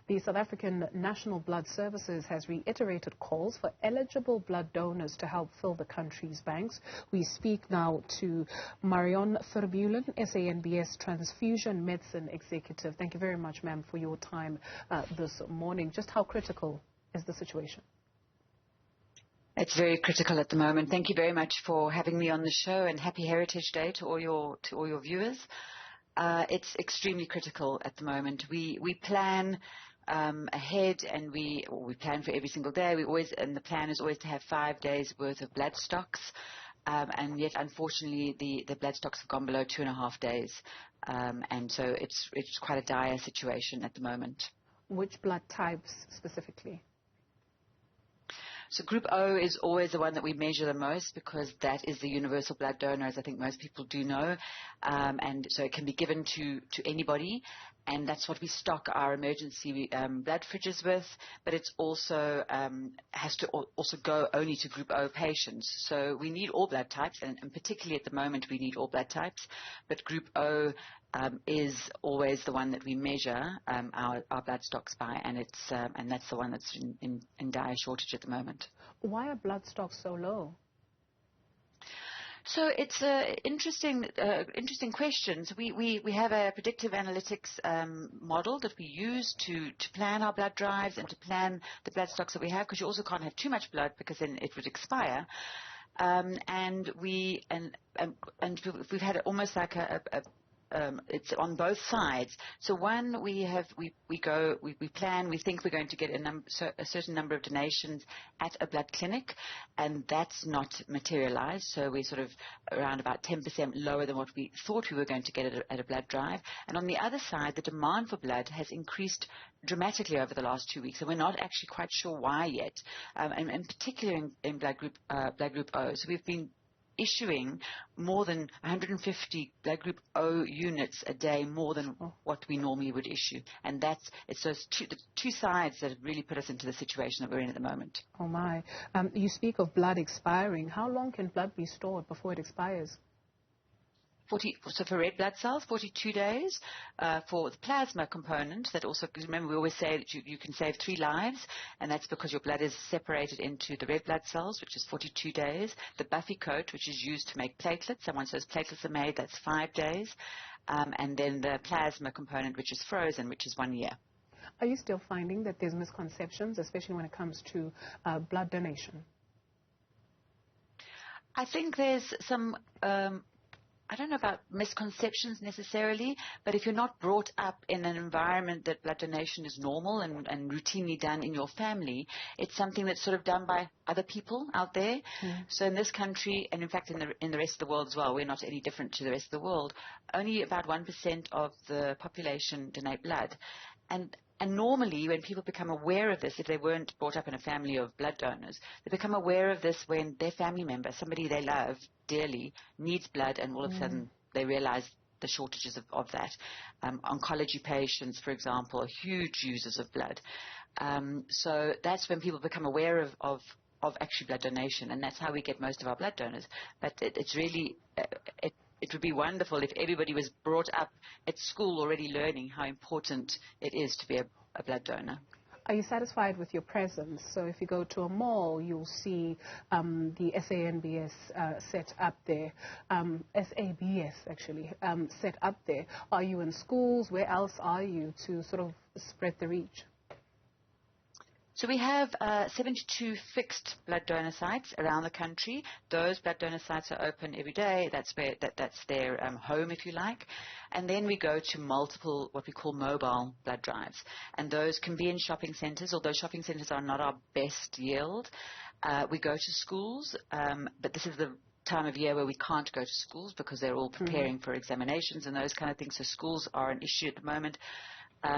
The South African National Blood Services has reiterated calls for eligible blood donors to help fill the country's banks. We speak now to Marion Verbulen, SANBS Transfusion Medicine Executive. Thank you very much, ma'am, for your time this morning. Just how critical is the situation? It's very critical at the moment. Thank you very much for having me on the show, and happy Heritage Day to all your viewers. It's extremely critical at the moment. We plan ahead, and we plan for every single day. And the plan is always to have 5 days worth of blood stocks. And yet, unfortunately, the blood stocks have gone below 2.5 days. And so it's quite a dire situation at the moment. Which blood types specifically? So Group O is always the one that we measure the most, because that is the universal blood donor, as I think most people do know. And so it can be given to anybody, and that's what we stock our emergency blood fridges with. But it's also has to also go only to Group O patients. So we need all blood types, and particularly at the moment we need all blood types. But Group O is always the one that we measure our blood stocks by, and that's the one that's in dire shortage at the moment. Why are blood stocks so low? So it's an interesting question. So we have a predictive analytics model that we use to plan our blood drives and to plan the blood stocks that we have, because you also can't have too much blood, because then it would expire. And we've had almost like it's on both sides. So one, we plan, we think we're going to get a certain number of donations at a blood clinic, and that's not materialized. So we're sort of around about 10% lower than what we thought we were going to get at a blood drive. And on the other side, the demand for blood has increased dramatically over the last 2 weeks, and we're not actually quite sure why yet, and particularly in blood group O. So we've been issuing more than 150 blood group O units a day, more than what we normally would issue. And it's those two sides that have really put us into the situation that we're in at the moment. Oh my. You speak of blood expiring. How long can blood be stored before it expires? So for red blood cells, 42 days. For the plasma component, that also, because remember we always say that you can save 3 lives, and that's because your blood is separated into the red blood cells, which is 42 days. The buffy coat, which is used to make platelets, and once those platelets are made, that's 5 days. And then the plasma component, which is frozen, which is 1 year. Are you still finding that there's misconceptions, especially when it comes to blood donation? I think there's some I don't know about misconceptions necessarily, but if you're not brought up in an environment that blood donation is normal and routinely done in your family, it's something that's sort of done by other people out there. So in this country, and in fact in the rest of the world as well, we're not any different to the rest of the world, only about 1% of the population donate blood. And normally, when people become aware of this, if they weren't brought up in a family of blood donors, they become aware of this when their family member, somebody they love dearly, needs blood, and all of a sudden they realize the shortages of that. Oncology patients, for example, are huge users of blood. So that's when people become aware of actually blood donation, and that's how we get most of our blood donors. But it's really... It would be wonderful if everybody was brought up at school already learning how important it is to be a blood donor. Are you satisfied with your presence? So if you go to a mall, you'll see the SANBS set up there, SABS actually, set up there. Are you in schools? Where else are you to sort of spread the reach? So we have 72 fixed blood donor sites around the country. Those blood donor sites are open every day. That's their home, if you like. And then we go to multiple, what we call mobile blood drives. And those can be in shopping centres, although shopping centres are not our best yield. We go to schools, but this is the time of year where we can't go to schools because they're all preparing for examinations and those kind of things. So schools are an issue at the moment.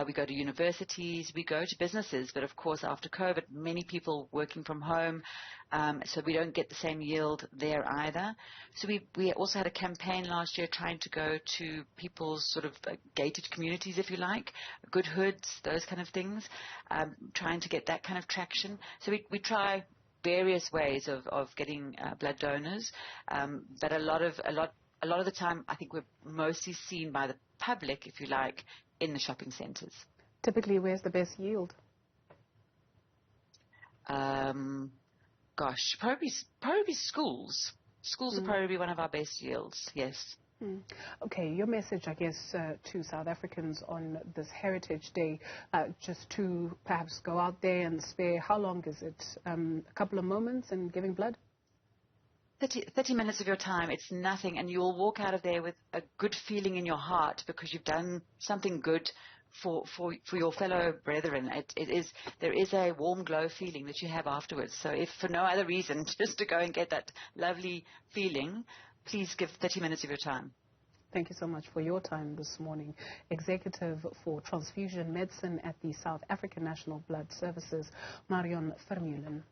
We go to universities, we go to businesses, but of course after COVID, many people working from home, so we don't get the same yield there either. So we also had a campaign last year trying to go to people's sort of gated communities, if you like, good hoods, those kind of things, trying to get that kind of traction. So we try various ways of getting blood donors, but a lot of the time I think we're mostly seen by the public, if you like, in the shopping centres. Typically, where's the best yield? Gosh, probably schools. Schools will probably be one of our best yields, yes. Okay, your message, I guess, to South Africans on this Heritage Day, just to perhaps go out there and spare, how long is it? A couple of moments and giving blood? 30 minutes of your time, it's nothing, and you'll walk out of there with a good feeling in your heart because you've done something good for your fellow brethren. There is a warm glow feeling that you have afterwards. So if for no other reason, just to go and get that lovely feeling, please give 30 minutes of your time. Thank you so much for your time this morning. Executive for Transfusion Medicine at the South African National Blood Services, Marion Vermeulen.